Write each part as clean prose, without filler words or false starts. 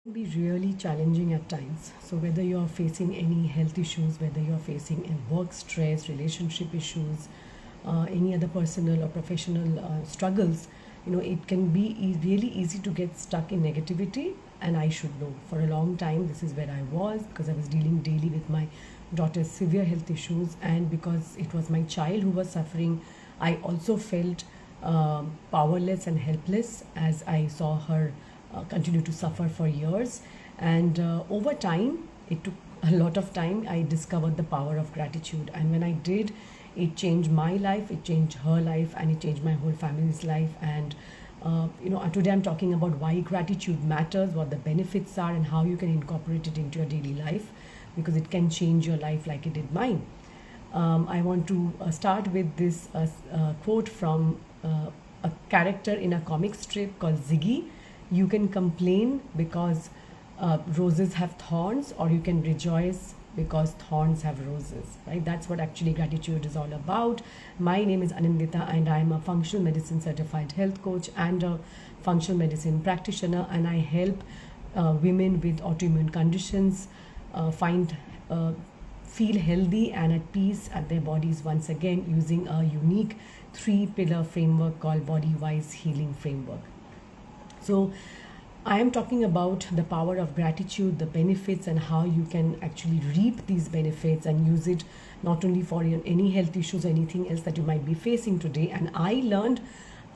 Be really challenging at times. So whether you're facing any health issues, whether you're facing a work stress, relationship issues, any other personal or professional struggles, it can be really easy to get stuck in negativity. And I should know, for a long time this is where I was, because I was dealing daily with my daughter's severe health issues, and because it was my child who was suffering, I also felt powerless and helpless as I saw her continue to suffer for years. And over time, it took a lot of time, I discovered the power of gratitude. And when I did, it changed my life, it changed her life, and it changed my whole family's life. And today I'm talking about why gratitude matters, what the benefits are, and how you can incorporate it into your daily life, because it can change your life like it did mine. I want to start with this quote from a character in a comic strip called Ziggy. You can complain because roses have thorns, or you can rejoice because thorns have roses, right? That's what actually gratitude is all about. My name is Anindita, and I'm a functional medicine certified health coach and a functional medicine practitioner, and I help women with autoimmune conditions find feel healthy and at peace at their bodies once again, using a unique three pillar framework called Body Wise Healing Framework. So, I am talking about the power of gratitude, the benefits, and how you can actually reap these benefits and use it not only for any health issues or anything else that you might be facing today. And I learned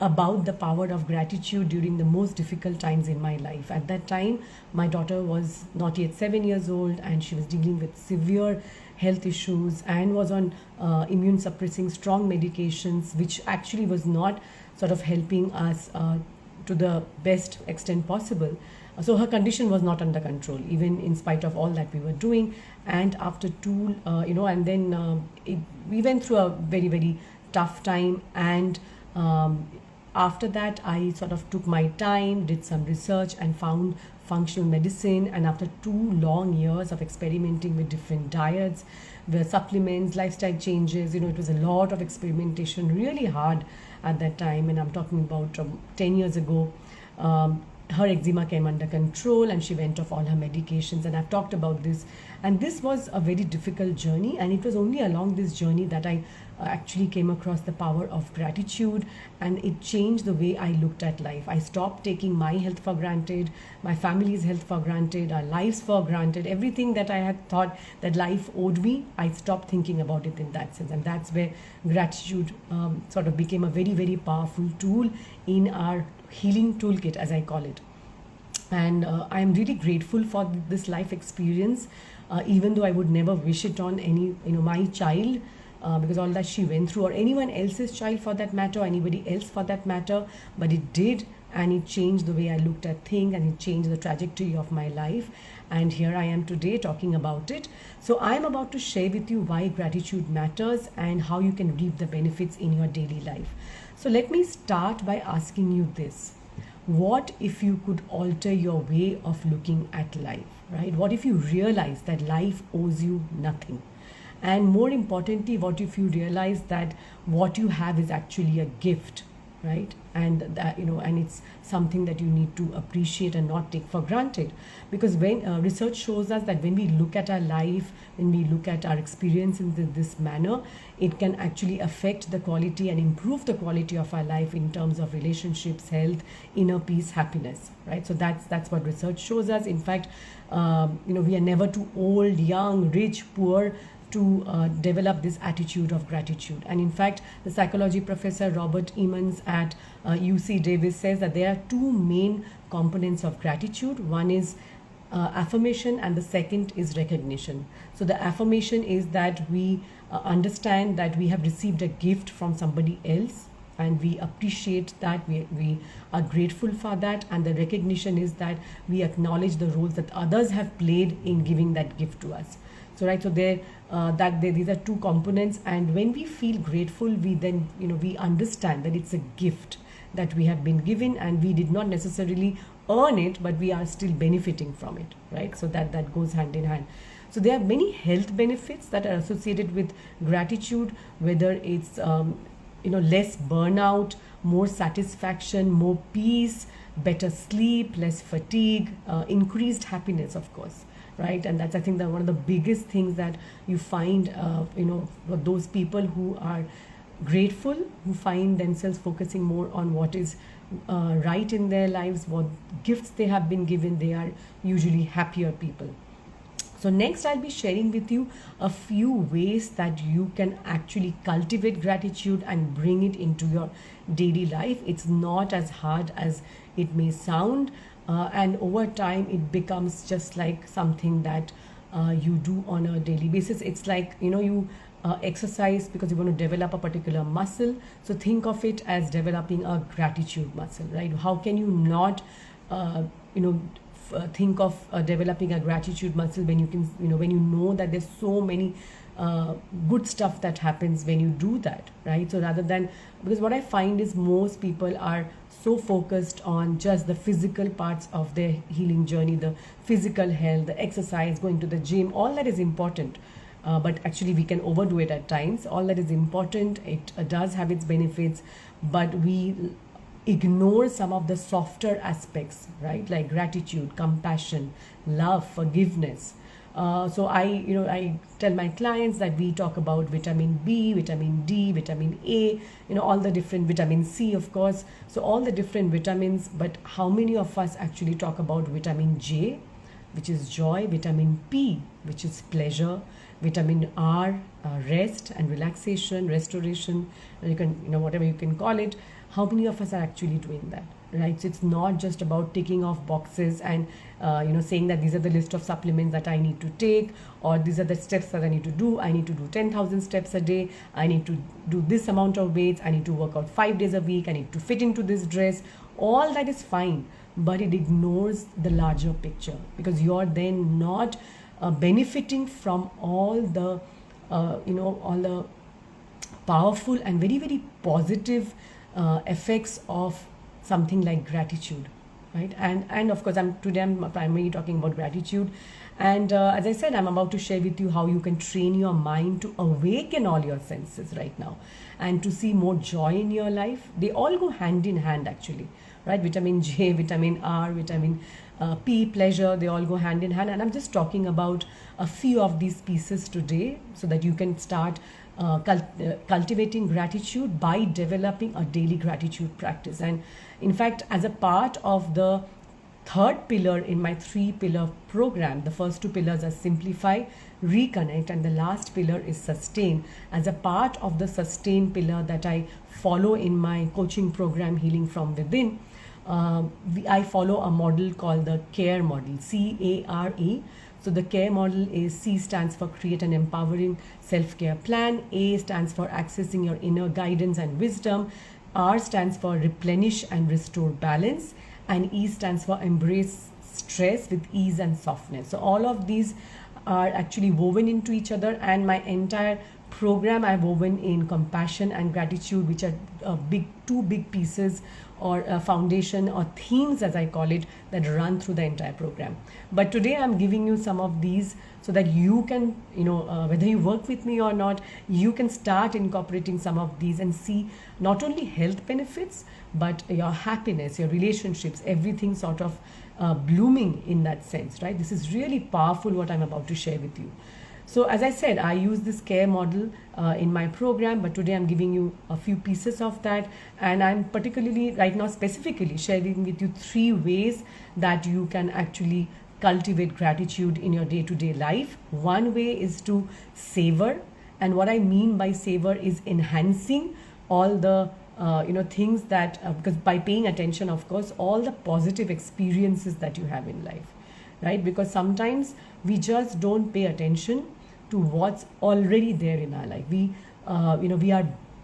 about the power of gratitude during the most difficult times in my life. At that time, my daughter was not yet 7 years old, and she was dealing with severe health issues and was on immune suppressing strong medications, which actually was not sort of helping us to the best extent possible. So her condition was not under control, even in spite of all that we were doing. And after and then we went through a very, very tough time. And after that, I sort of took my time, did some research, and found functional medicine. And after 2 long years of experimenting with different diets, the supplements, lifestyle changes, it was a lot of experimentation, really hard at that time. And I'm talking about 10 years ago. Her eczema came under control, and she went off all her medications, and I've talked about this. And this was a very difficult journey, and it was only along this journey that I actually came across the power of gratitude, and it changed the way I looked at life. I stopped taking my health for granted, my family's health for granted, our lives for granted. Everything that I had thought that life owed me, I stopped thinking about it in that sense. And that's where gratitude sort of became a very, very powerful tool in our healing toolkit, as I call it. And I am really grateful for this life experience, even though I would never wish it on my child, because all that she went through, or anyone else's child for that matter, or anybody else for that matter. But it did, and it changed the way I looked at things, and it changed the trajectory of my life. And here I am today talking about it. So I am about to share with you why gratitude matters and how you can reap the benefits in your daily life. So let me start by asking you this. What if you could alter your way of looking at life, right? What if you realize that life owes you nothing? And more importantly, what if you realize that what you have is actually a gift, right? And that, and it's something that you need to appreciate and not take for granted. Because when research shows us that when we look at our life, when we look at our experience in this manner, it can actually affect the quality and improve the quality of our life in terms of relationships, health, inner peace, happiness, right? So that's what research shows us. In fact, we are never too old, young, rich, poor to develop this attitude of gratitude. And in fact, the psychology professor Robert Emmons at UC Davis says that there are two main components of gratitude. One is affirmation, and the second is recognition. So the affirmation is that we understand that we have received a gift from somebody else, and we appreciate that, we are grateful for that. And the recognition is that we acknowledge the roles that others have played in giving that gift to us. So right, so these are two components. And when we feel grateful, we then we understand that it's a gift that we have been given, and we did not necessarily earn it, but we are still benefiting from it, right? So that goes hand in hand. So there are many health benefits that are associated with gratitude, whether it's less burnout, more satisfaction, more peace, better sleep, less fatigue, increased happiness, of course, right? And that's, I think, that one of the biggest things that you find, for those people who are grateful, who find themselves focusing more on what is right in their lives, what gifts they have been given, they are usually happier people. So next, I'll be sharing with you a few ways that you can actually cultivate gratitude and bring it into your daily life. It's not as hard as it may sound, and over time, it becomes just like something that you do on a daily basis. It's like, you exercise because you want to develop a particular muscle. So think of it as developing a gratitude muscle, right? How can you not, think of developing a gratitude muscle when you can, when you know that there's so many good stuff that happens when you do that, right? So rather than, because what I find is most people are so focused on just the physical parts of their healing journey, the physical health, the exercise, going to the gym, all that is important. But actually, we can overdo it at times. All that is important. It does have its benefits, but we ignore some of the softer aspects, right? Like gratitude, compassion, love, forgiveness. So I tell my clients that we talk about vitamin B, vitamin D, vitamin A, all the different vitamin C, of course. So all the different vitamins, but how many of us actually talk about vitamin J, which is joy, vitamin P, which is pleasure, vitamin R, rest and relaxation, restoration, and you can, whatever you can call it. How many of us are actually doing that, right? So it's not just about ticking off boxes and saying that these are the list of supplements that I need to take, or these are the steps that I need to do. I need to do 10,000 steps a day. I need to do this amount of weights. I need to work out 5 days a week. I need to fit into this dress. All that is fine, but it ignores the larger picture, because you're then not benefiting from all the all the powerful and very, very positive effects of something like gratitude, right? And of course, I'm primarily talking about gratitude. And as I said, I'm about to share with you how you can train your mind to awaken all your senses right now and to see more joy in your life. They all go hand in hand, actually, right? Vitamin J, vitamin R, vitamin P, pleasure, they all go hand in hand. And I'm just talking about a few of these pieces today so that you can start cultivating gratitude by developing a daily gratitude practice. And in fact, as a part of the third pillar in my 3-pillar program, the first 2 pillars are simplify, reconnect, and the last pillar is sustain. As a part of the sustain pillar that I follow in my coaching program, Healing from Within, I follow a model called the CARE model, CARE. So the CARE model is C stands for create an empowering self-care plan, A stands for accessing your inner guidance and wisdom, R stands for replenish and restore balance, and E stands for embrace stress with ease and softness. So all of these are actually woven into each other, and my entire program I've woven in compassion and gratitude, which are two big pieces, or a foundation, or themes, as I call it, that run through the entire program. But today I'm giving you some of these so that you can, whether you work with me or not, you can start incorporating some of these and see not only health benefits, but your happiness, your relationships, everything sort of blooming in that sense, right? This is really powerful what I'm about to share with you. So as I said, I use this CARE model in my program, but today I'm giving you a few pieces of that. And I'm particularly right now specifically sharing with you 3 ways that you can actually cultivate gratitude in your day-to-day life. One way is to savor. And what I mean by savor is enhancing all the things that, because by paying attention, of course, all the positive experiences that you have in life, right? Because sometimes we just don't pay attention to what's already there in our life.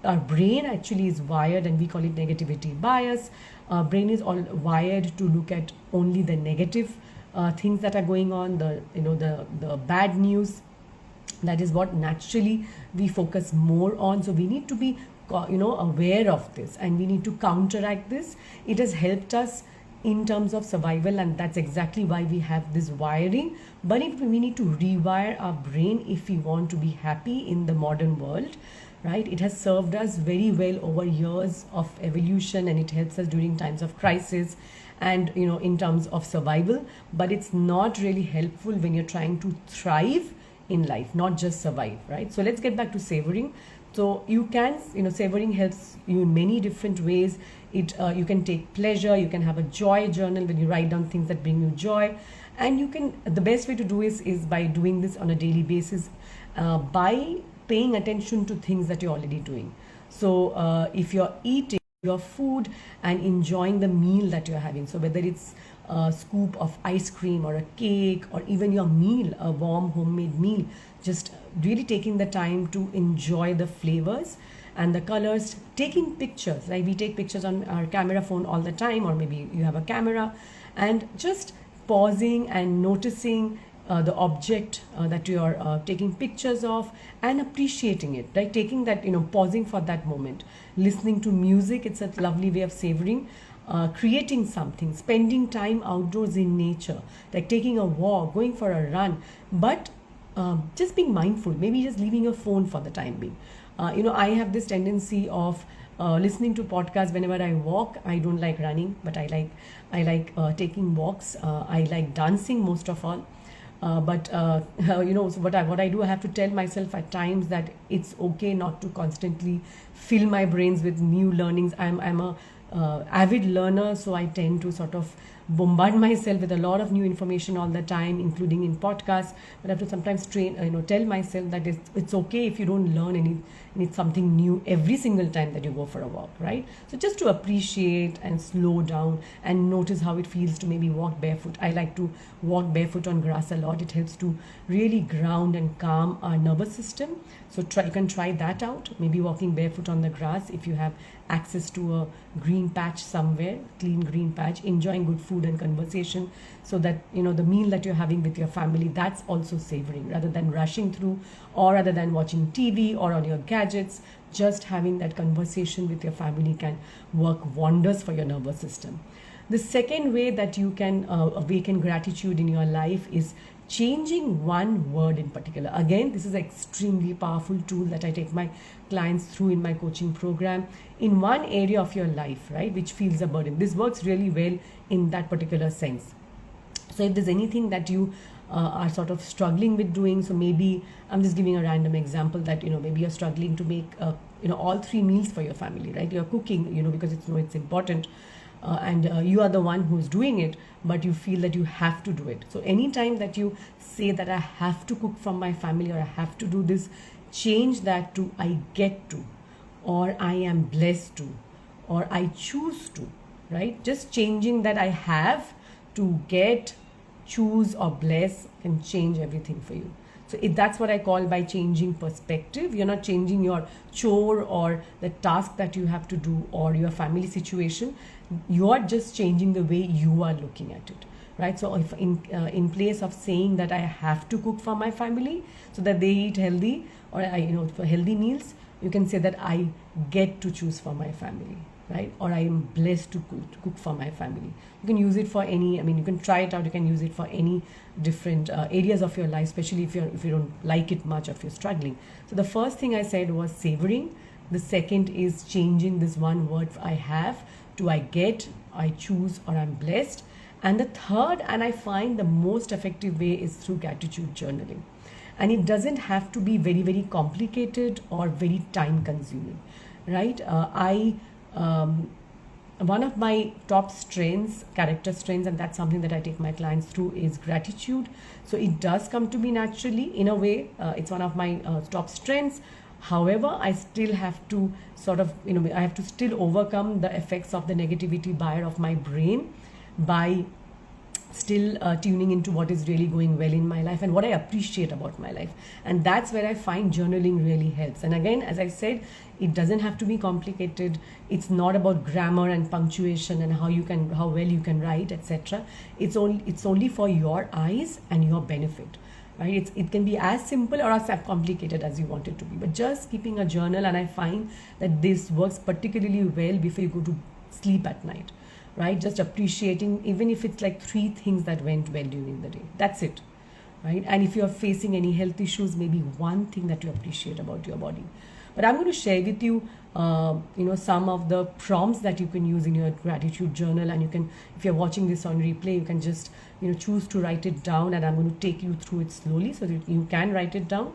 Our brain actually is wired, and we call it negativity bias. Our brain is all wired to look at only the negative things that are going on, the bad news. That is what naturally we focus more on. So we need to be aware of this, and we need to counteract this. It has helped us in terms of survival, and that's exactly why we have this wiring. But we need to rewire our brain if we want to be happy in the modern world, right? It has served us very well over years of evolution, and it helps us during times of crisis. and in terms of survival, but it's not really helpful when you're trying to thrive in life, not just survive, right? So let's get back to savoring. So you can, savoring helps you in many different ways. You can take pleasure, you can have a joy journal when you write down things that bring you joy, and the best way to do is by doing this on a daily basis, by paying attention to things that you're already doing. So if you're eating your food and enjoying the meal that you're having, so whether it's a scoop of ice cream or a cake, or even your meal, a warm homemade meal, just really taking the time to enjoy the flavors and the colors, taking pictures, right? We take pictures on our camera phone all the time, or maybe you have a camera, and just pausing and noticing the object that you are taking pictures of, and appreciating it, right? Taking that, pausing for that moment, listening to music, it's a lovely way of savoring. Creating something, spending time outdoors in nature, like taking a walk, going for a run, but just being mindful, maybe just leaving your phone for the time being. I have this tendency of listening to podcasts whenever I walk. I don't like running, but I like taking walks. I like dancing most of all. So what I do, I have to tell myself at times that it's okay not to constantly fill my brains with new learnings. I'm a avid learner, so I tend to sort of bombard myself with a lot of new information all the time, including in podcasts. But I have to sometimes tell myself that it's okay if you don't learn something new every single time that you go for a walk, right? So just to appreciate and slow down and notice how it feels to maybe walk barefoot. I like to walk barefoot on grass a lot. It helps to really ground and calm our nervous system. So you can try that out. Maybe walking barefoot on the grass if you have access to a green patch somewhere, clean green patch, enjoying good food and conversation, so that the meal that you're having with your family, that's also savoring, rather than rushing through, or rather than watching TV or on your gadgets. Just having that conversation with your family can work wonders for your nervous system. The second way that you can awaken gratitude in your life is changing one word in particular. Again, this is an extremely powerful tool that I take my clients through in my coaching program, in one area of your life, right, which feels a burden. This works really well in that particular sense. So if there's anything that you are sort of struggling with doing, so maybe I'm just giving a random example that maybe you're struggling to make all 3 meals for your family, right? You're cooking because it's important, and you are the one who's doing it, but you feel that you have to do it. So anytime that you say that I have to cook for my family, or I have to do this, change that to I get to, or I am blessed to, or I choose to, right? Just changing that I have to, get, choose, or bless can change everything for you. So that's what I call by changing perspective. You're not changing your chore or the task that you have to do or your family situation. You are just changing the way you are looking at it, right? So if in place of saying that I have to cook for my family so that they eat healthy, or for healthy meals, you can say that I get to choose for my family, right? Or I am blessed to cook for my family. You can use it for you can try it out. You can use it for any different areas of your life, especially if you don't like it much, or if you're struggling. So the first thing I said was savoring. The second is changing this one word I have to I get, I choose, or I'm blessed. And the third, and I find the most effective way, is through gratitude journaling. And it doesn't have to be very, very complicated or very time consuming, right? One of my top strengths, character strengths, and that's something that I take my clients through, is gratitude. So it does come to me naturally in a way. It's one of my top strengths. However, I still have to I have to still overcome the effects of the negativity bias of my brain by still tuning into what is really going well in my life and what I appreciate about my life. And that's where I find journaling really helps. And again, as I said, it doesn't have to be complicated. It's not about grammar and punctuation and how well you can write, etc. It's only for your eyes and your benefit, right? It can be as simple or as complicated as you want it to be, but just keeping a journal. And I find that this works particularly well before you go to sleep at night, right? Just appreciating, even if it's like 3 things that went well during the day. That's it, right? And if you're facing any health issues, maybe 1 thing that you appreciate about your body. But I'm going to share with you, some of the prompts that you can use in your gratitude journal. And you can, if you're watching this on replay, you can just, choose to write it down, and I'm going to take you through it slowly so that you can write it down.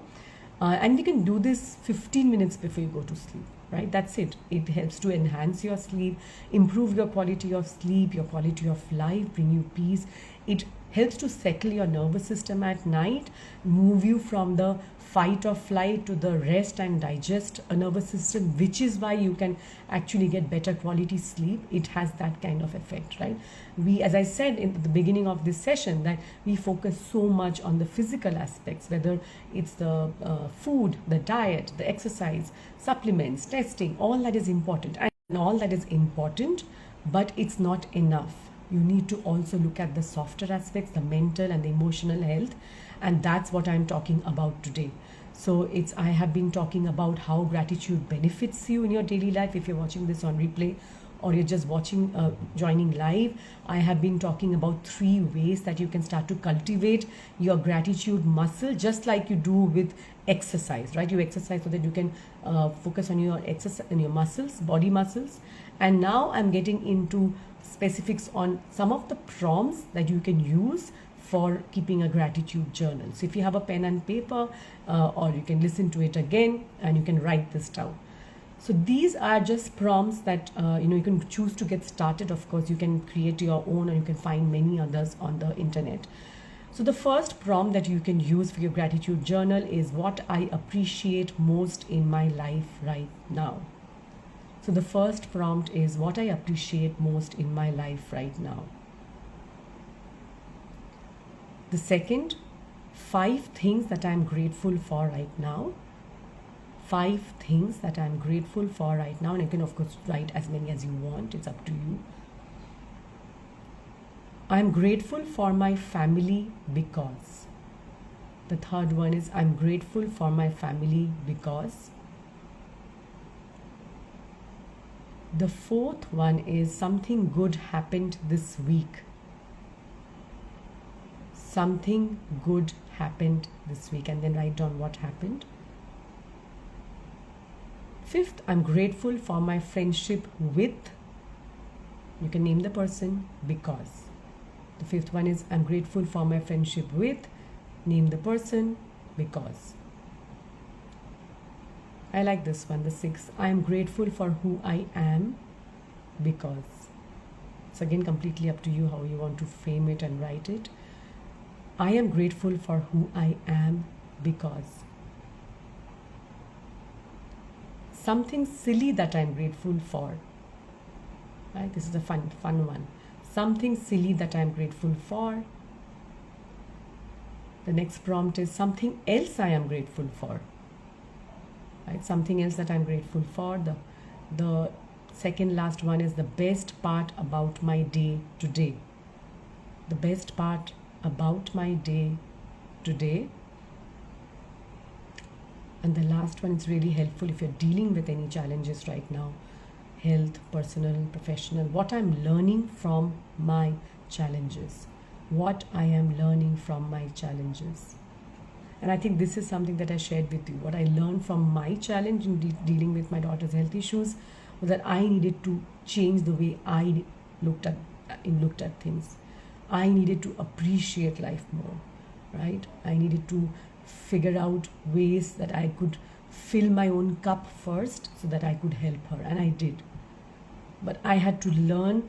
And you can do this 15 minutes before you go to sleep, right? That's it. It helps to enhance your sleep, improve your quality of sleep, your quality of life, bring you peace. It helps to settle your nervous system at night, move you from the fight or flight to the rest and digest a nervous system, which is why you can actually get better quality sleep. It has that kind of effect, right? We, as I said in the beginning of this session, that we focus so much on the physical aspects, whether it's the food, the diet, the exercise, supplements, testing, all that is important. And all that is important, but it's not enough. You need to also look at the softer aspects, the mental and the emotional health. And that's what I'm talking about today. So I have been talking about how gratitude benefits you in your daily life. If you're watching this on replay or you're just watching, joining live, I have been talking about 3 ways that you can start to cultivate your gratitude muscle, just like you do with exercise, right? You exercise so that you can focus on your exercise and your muscles, body muscles. And now I'm getting into specifics on some of the prompts that you can use for keeping a gratitude journal. So if you have a pen and paper, or you can listen to it again and you can write this down. So these are just prompts that you can choose to get started. Of course, you can create your own, and you can find many others on the internet. So the first prompt that you can use for your gratitude journal is what I appreciate most in my life right now. So the first prompt is what I appreciate most in my life right now. The second, 5 things that I'm grateful for right now. 5 things that I'm grateful for right now. And you can, of course, write as many as you want. It's up to you. I'm grateful for my family because. The third one is I'm grateful for my family because. The fourth one is something good happened this week. Something good happened this week, and then write down what happened. Fifth, I'm grateful for my friendship with. You can name the person because. The fifth one is I'm grateful for my friendship with. Name the person because. I like this one, the sixth. I am grateful for who I am because. It's again completely up to you how you want to frame it and write it. I am grateful for who I am because. Something silly that I'm grateful for. Right? This is a fun one. Something silly that I'm grateful for. The next prompt is something else I am grateful for. Right? Something else that I'm grateful for. The second last one is the best part about my day today. The best part about my day today. And the last one is really helpful if you're dealing with any challenges right now. Health, personal, professional. What I'm learning from my challenges. What I am learning from my challenges. And I think this is something that I shared with you. What I learned from my challenge in dealing with my daughter's health issues was that I needed to change the way I looked at things. I needed to appreciate life more, right? I needed to figure out ways that I could fill my own cup first so that I could help her. And I did. But I had to learn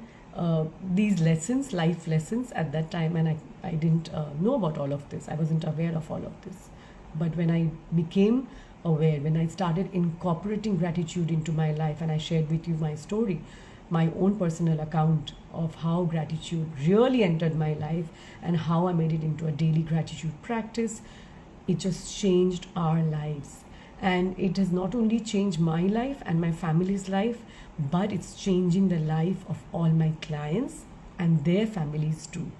these lessons, life lessons at that time, and I didn't know about all of this. I wasn't aware of all of this. But when I became aware, when I started incorporating gratitude into my life, and I shared with you my story, my own personal account of how gratitude really entered my life and how I made it into a daily gratitude practice, it just changed our lives. And it has not only changed my life and my family's life, but it's changing the life of all my clients and their families too.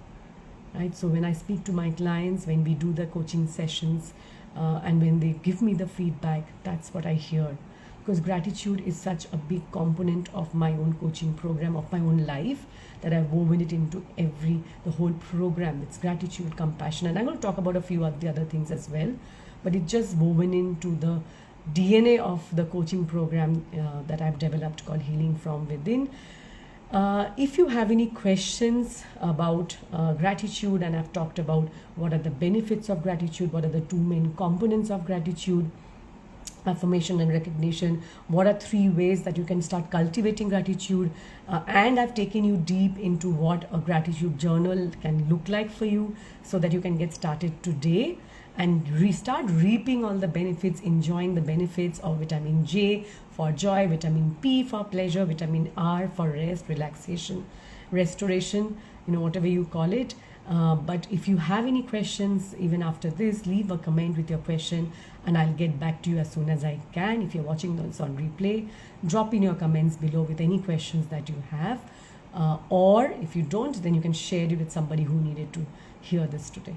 Right? So when I speak to my clients, when we do the coaching sessions, and when they give me the feedback, that's what I hear. Because gratitude is such a big component of my own coaching program, of my own life, that I've woven it into the whole program. It's gratitude, compassion, and I'm going to talk about a few of the other things as well. But it's just woven into DNA of the coaching program that I've developed called Healing from Within. If you have any questions about gratitude, and I've talked about what are the benefits of gratitude, what are the two main components of gratitude, affirmation and recognition, what are 3 ways that you can start cultivating gratitude, and I've taken you deep into what a gratitude journal can look like for you, so that you can get started today and restart reaping all the benefits, enjoying the benefits of vitamin J for joy, vitamin P for pleasure, vitamin R for rest, relaxation, restoration, whatever you call it. But if you have any questions, even after this, leave a comment with your question and I'll get back to you as soon as I can. If you're watching this on replay, drop in your comments below with any questions that you have. Or if you don't, then you can share it with somebody who needed to hear this today.